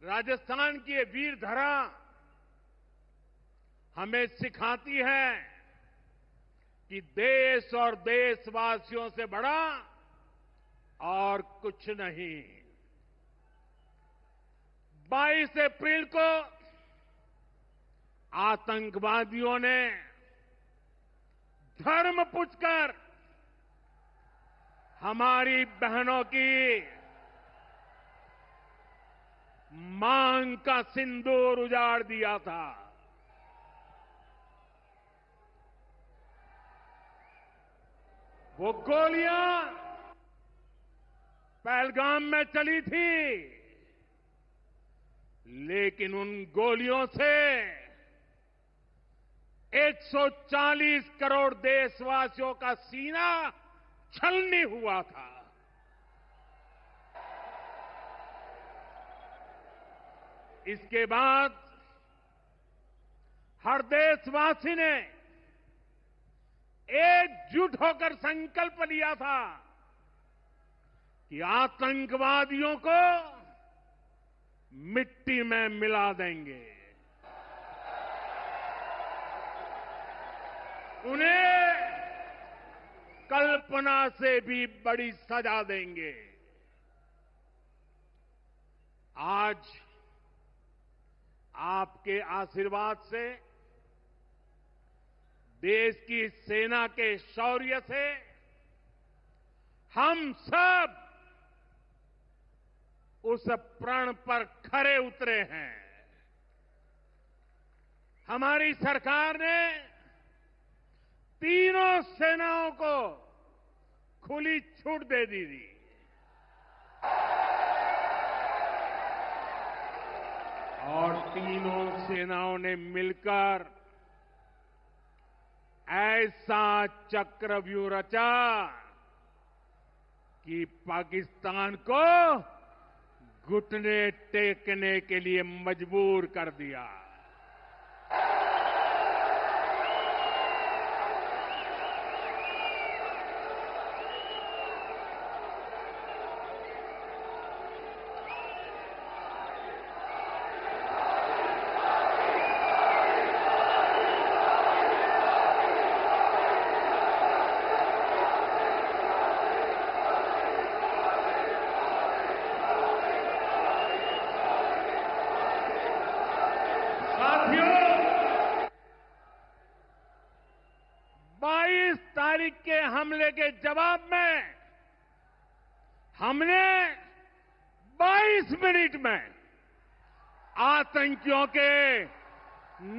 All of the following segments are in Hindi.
राजस्थान की ये वीर धरा हमें सिखाती है कि देश और देशवासियों से बड़ा और कुछ नहीं। 22 अप्रैल को आतंकवादियों ने धर्म पूछकर हमारी बहनों की मांग का सिंदूर उजाड़ दिया था। वो गोलियां पहलगाम में चली थी, लेकिन उन गोलियों से 140 करोड़ देशवासियों का सीना छलनी हुआ था। इसके बाद हर देशवासी ने एकजुट होकर संकल्प लिया था कि आतंकवादियों को मिट्टी में मिला देंगे, उन्हें कल्पना से भी बड़ी सजा देंगे। आज आपके आशीर्वाद से, देश की सेना के शौर्य से हम सब उस प्रण पर खरे उतरे हैं। हमारी सरकार ने तीनों सेनाओं को खुली छूट दे दी थी। और तीनों सेनाओं ने मिलकर ऐसा चक्रव्यूह रचा कि पाकिस्तान को घुटने टेकने के लिए मजबूर कर दिया। साथियों, 22 तारीख के हमले के जवाब में हमने 22 मिनट में आतंकियों के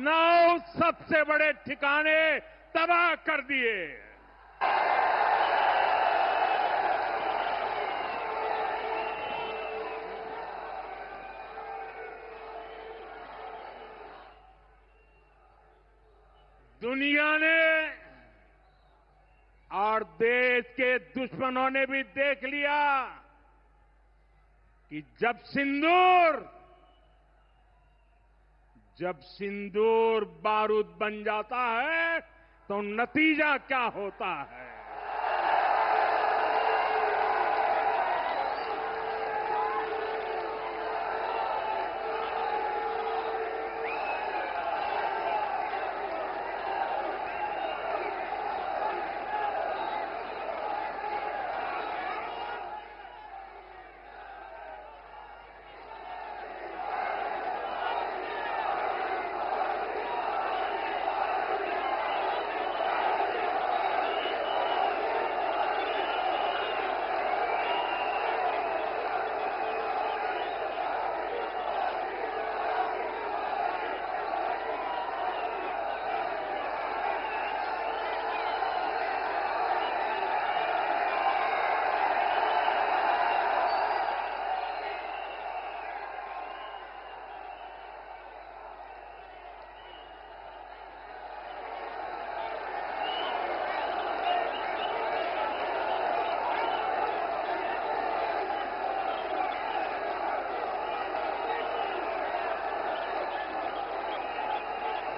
9 सबसे बड़े ठिकाने तबाह कर दिए। दुनिया ने और देश के दुश्मनों ने भी देख लिया कि जब सिंदूर बारूद बन जाता है तो नतीजा क्या होता है।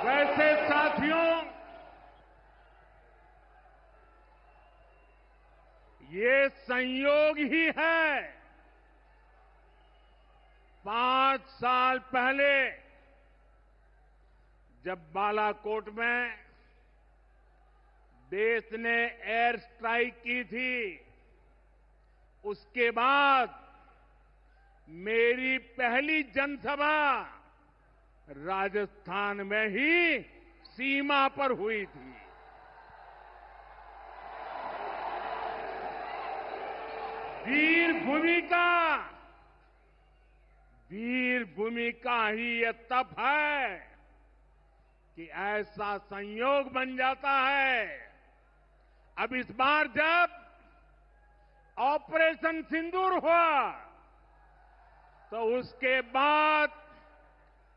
वैसे साथियों, ये संयोग ही है 5 5 साल पहले जब बालाकोट में देश ने एयर स्ट्राइक की थी, उसके बाद मेरी पहली जनसभा राजस्थान में ही सीमा पर हुई थी। वीर भूमि का ही ये तप है कि ऐसा संयोग बन जाता है। अब इस बार जब ऑपरेशन सिंदूर हुआ तो उसके बाद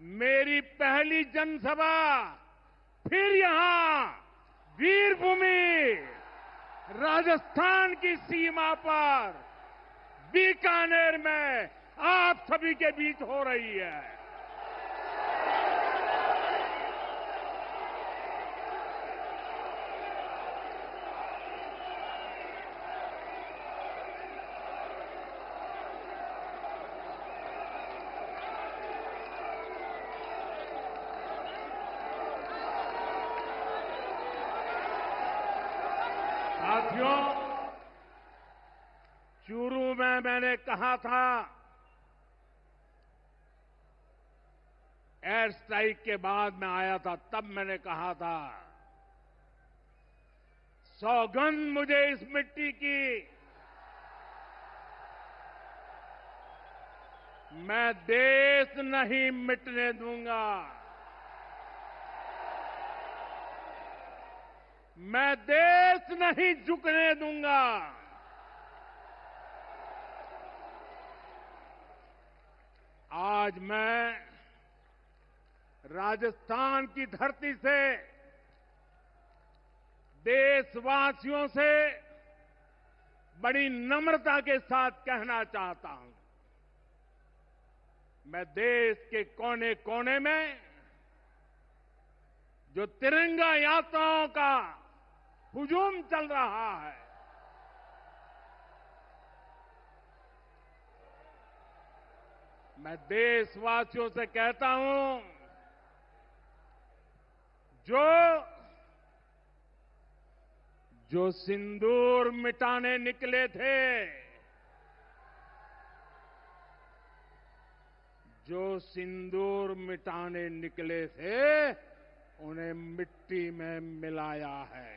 मेरी पहली जनसभा फिर यहां वीर भूमि राजस्थान की सीमा पर बीकानेर में आप सभी के बीच हो रही है। साथियों, चूरू में मैंने कहा था, एयर स्ट्राइक के बाद मैं आया था, तब मैंने कहा था, सौगंध मुझे इस मिट्टी की, मैं देश नहीं मिटने दूंगा, मैं देश नहीं झुकने दूंगा। आज मैं राजस्थान की धरती से देशवासियों से बड़ी नम्रता के साथ कहना चाहता हूं, मैं देश के कोने कोने में जो तिरंगा यात्राओं का हुजूम चल रहा है, मैं देशवासियों से कहता हूं, जो सिंदूर मिटाने निकले थे, जो सिंदूर मिटाने निकले थे, उन्हें मिट्टी में मिलाया है।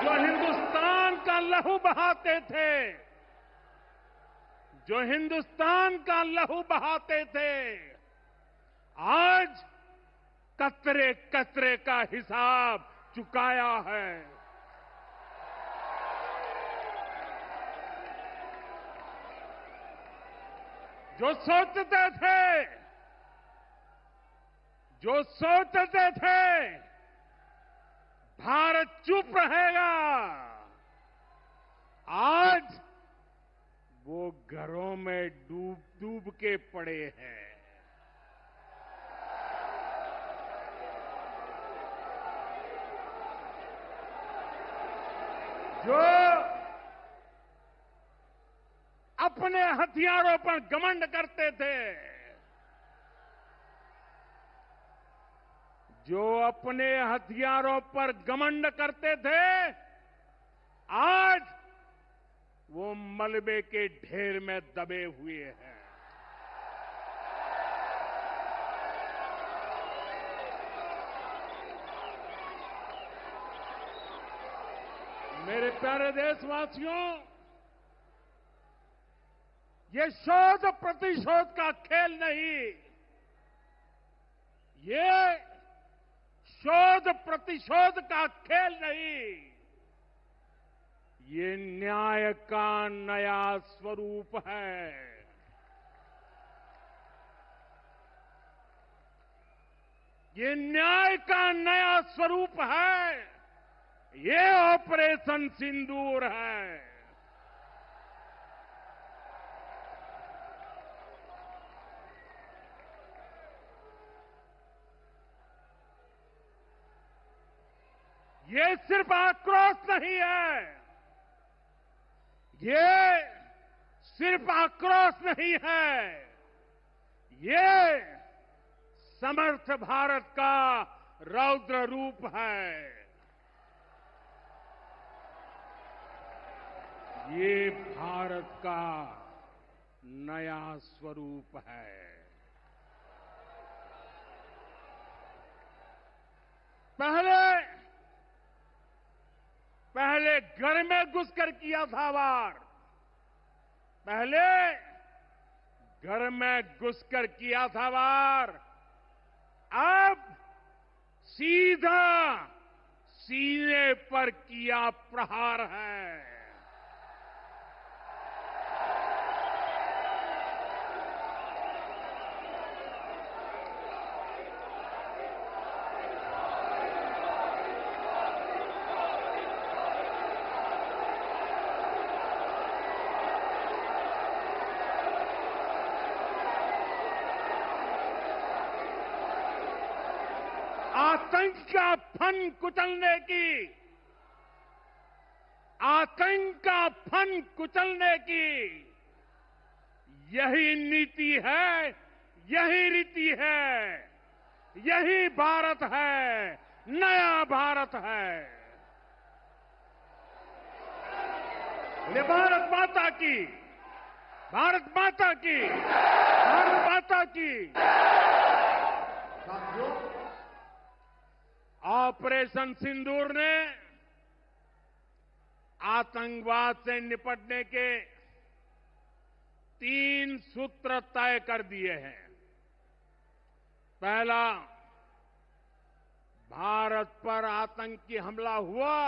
जो हिंदुस्तान का लहू बहाते थे, जो हिंदुस्तान का लहू बहाते थे, आज कतरे कतरे का हिसाब चुकाया है। जो सोचते थे भारत चुप रहेगा, आज वो घरों में डूब डूब के पड़े हैं। जो अपने हथियारों पर घमंड करते थे, जो अपने हथियारों पर घमंड करते थे, आज वो मलबे के ढेर में दबे हुए हैं। मेरे प्यारे देशवासियों, ये शोध प्रतिशोध का खेल नहीं, ये शोध प्रतिशोध का खेल नहीं, ये न्याय का नया स्वरूप है। ये न्याय का नया स्वरूप है। ये ऑपरेशन सिंदूर है। ये सिर्फ आक्रोश नहीं है, ये सिर्फ आक्रोश नहीं है, ये समर्थ भारत का रौद्र रूप है। ये भारत का नया स्वरूप है। पहले घर में घुसकर किया था वार, पहले घर में घुसकर किया था वार, अब सीधा सीने पर किया प्रहार है। आतंक का फन कुचलने की, आतंक का फन कुचलने की यही नीति है, यही रीति है, यही भारत है, नया भारत है। ये भारत माता की, भारत माता की, भारत माता की। ऑपरेशन सिंदूर ने आतंकवाद से निपटने के 3 सूत्र तय कर दिए हैं। पहला, भारत पर आतंकी हमला हुआ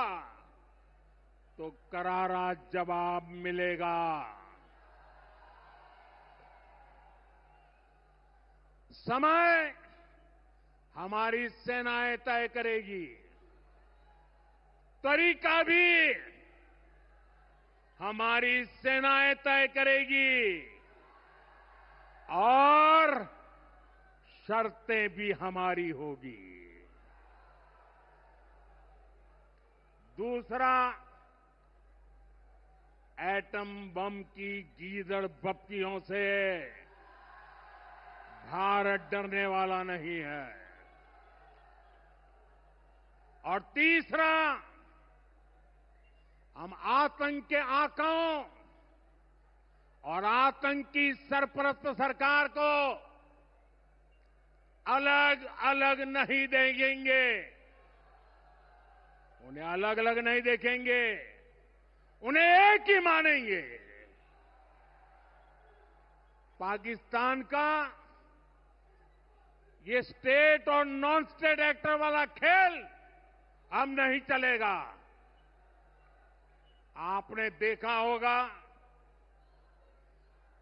तो करारा जवाब मिलेगा। समय हमारी सेनाएं तय करेगी, तरीका भी हमारी सेनाएं तय करेगी और शर्तें भी हमारी होगी। दूसरा, एटम बम की गीदड़ बप्तियों से भारत डरने वाला नहीं है। और तीसरा, हम आतंक के आकाओं और आतंकी सरपरस्त सरकार को अलग अलग नहीं देखेंगे, उन्हें अलग अलग नहीं देखेंगे, उन्हें एक ही मानेंगे। पाकिस्तान का ये स्टेट और नॉन स्टेट एक्टर वाला खेल अब नहीं चलेगा। आपने देखा होगा,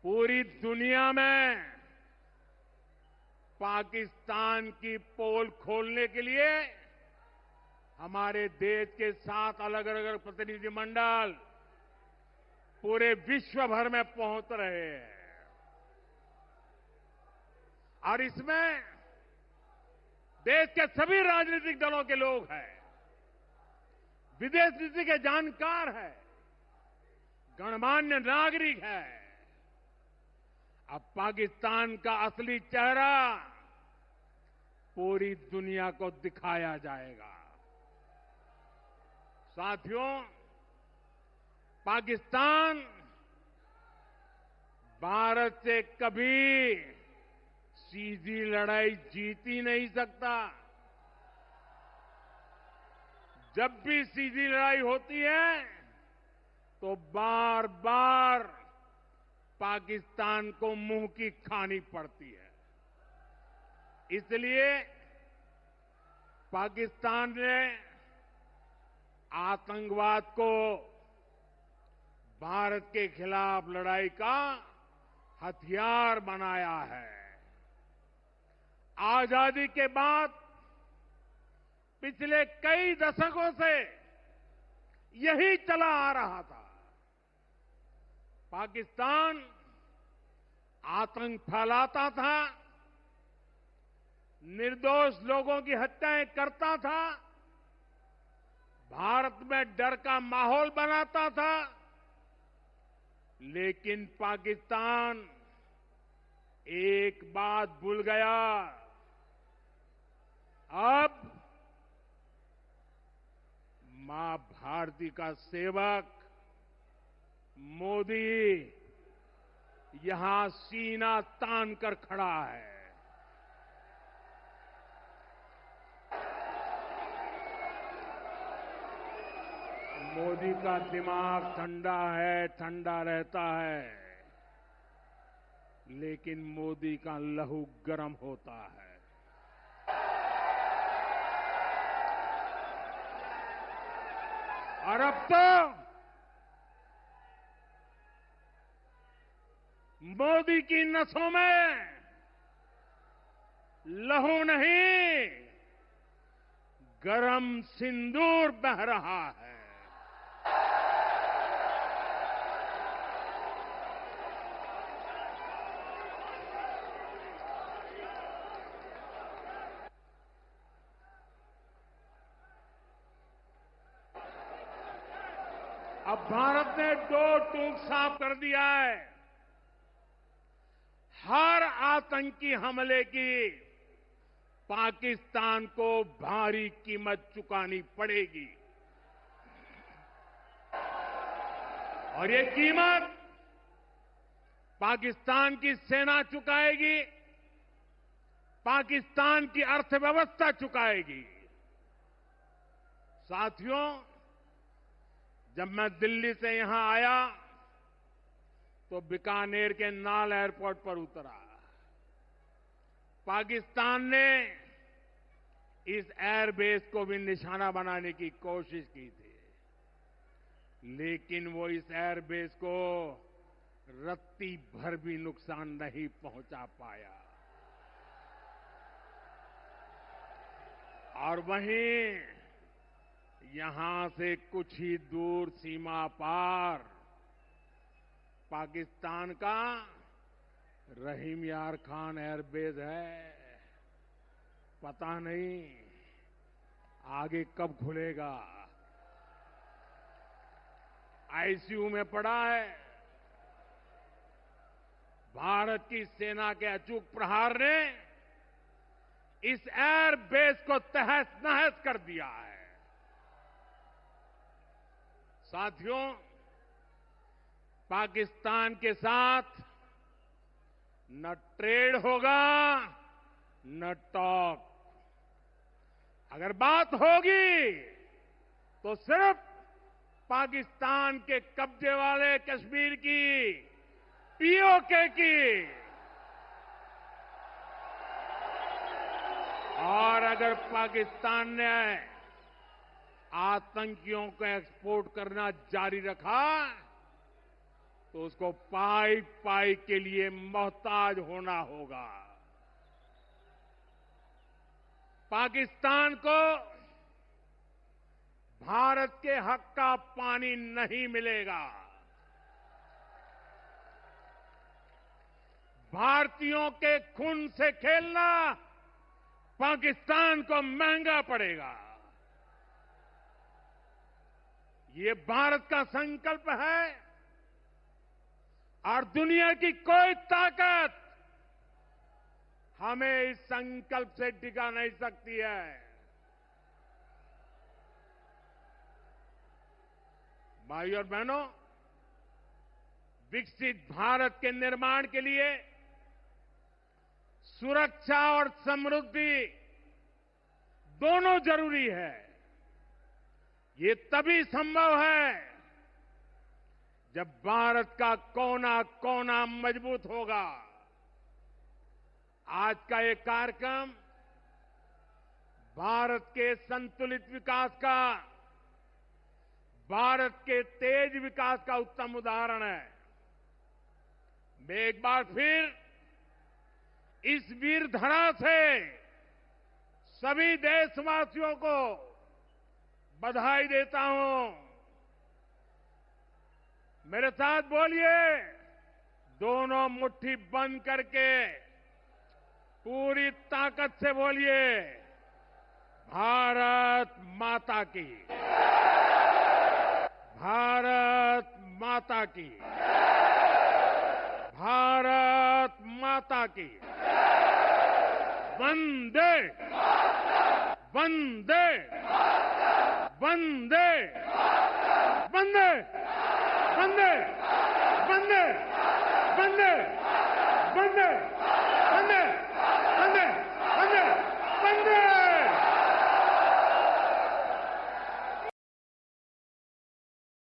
पूरी दुनिया में पाकिस्तान की पोल खोलने के लिए हमारे देश के 7 अलग अलग प्रतिनिधिमंडल पूरे विश्व भर में पहुंच रहे हैं। और इसमें देश के सभी राजनीतिक दलों के लोग हैं, विदेश नीति के जानकार हैं, गणमान्य नागरिक हैं। अब पाकिस्तान का असली चेहरा पूरी दुनिया को दिखाया जाएगा। साथियों, पाकिस्तान भारत से कभी सीधी लड़ाई जीत ही नहीं सकता। जब भी सीधी लड़ाई होती है तो बार बार पाकिस्तान को मुंह की खानी पड़ती है। इसलिए पाकिस्तान ने आतंकवाद को भारत के खिलाफ लड़ाई का हथियार बनाया है। आजादी के बाद पिछले कई दशकों से यही चला आ रहा था। पाकिस्तान आतंक फैलाता था, निर्दोष लोगों की हत्याएं करता था, भारत में डर का माहौल बनाता था, लेकिन पाकिस्तान एक बात भूल गया। अब मां भारती का सेवक मोदी यहां सीना तान कर खड़ा है। मोदी का दिमाग ठंडा है, ठंडा रहता है, लेकिन मोदी का लहू गर्म होता है। और अब तो मोदी की नसों में लहू नहीं, गरम सिंदूर बह रहा है। अब भारत ने दो टूक साफ कर दिया है। हर आतंकी हमले की पाकिस्तान को भारी कीमत चुकानी पड़ेगी, और ये कीमत पाकिस्तान की सेना चुकाएगी, पाकिस्तान की अर्थव्यवस्था चुकाएगी। साथियों, जब मैं दिल्ली से यहां आया तो बीकानेर के नाल एयरपोर्ट पर उतरा। पाकिस्तान ने इस एयरबेस को भी निशाना बनाने की कोशिश की थी, लेकिन वो इस एयरबेस को रत्ती भर भी नुकसान नहीं पहुंचा पाया। और वहीं यहां से कुछ ही दूर सीमा पार पाकिस्तान का रहीम यार खान एयरबेस है। पता नहीं आगे कब खुलेगा। आईसीयू में पड़ा है। भारत की सेना के अचूक प्रहार ने इस एयरबेस को तहस नहस कर दिया है। साथियों, पाकिस्तान के साथ न ट्रेड होगा न टॉक। अगर बात होगी तो सिर्फ पाकिस्तान के कब्जे वाले कश्मीर की, पीओके की। और अगर पाकिस्तान ने आतंकियों को एक्सपोर्ट करना जारी रखा तो उसको पाई पाई के लिए मोहताज होना होगा। पाकिस्तान को भारत के हक का पानी नहीं मिलेगा। भारतीयों के खून से खेलना पाकिस्तान को महंगा पड़ेगा। ये भारत का संकल्प है और दुनिया की कोई ताकत हमें इस संकल्प से टिका नहीं सकती है। भाइयों और बहनों, विकसित भारत के निर्माण के लिए सुरक्षा और समृद्धि दोनों जरूरी है। ये तभी संभव है जब भारत का कोना कोना मजबूत होगा। आज का ये कार्यक्रम भारत के संतुलित विकास का, भारत के तेज विकास का उत्तम उदाहरण है। मैं एक बार फिर इस वीर धरा से सभी देशवासियों को बधाई देता हूं। मेरे साथ बोलिए, दोनों मुट्ठी बंद करके पूरी ताकत से बोलिए, भारत माता की। माता की, भारत माता की। वंदे वंदे वंदे वंदे वंदे वंदे वंदे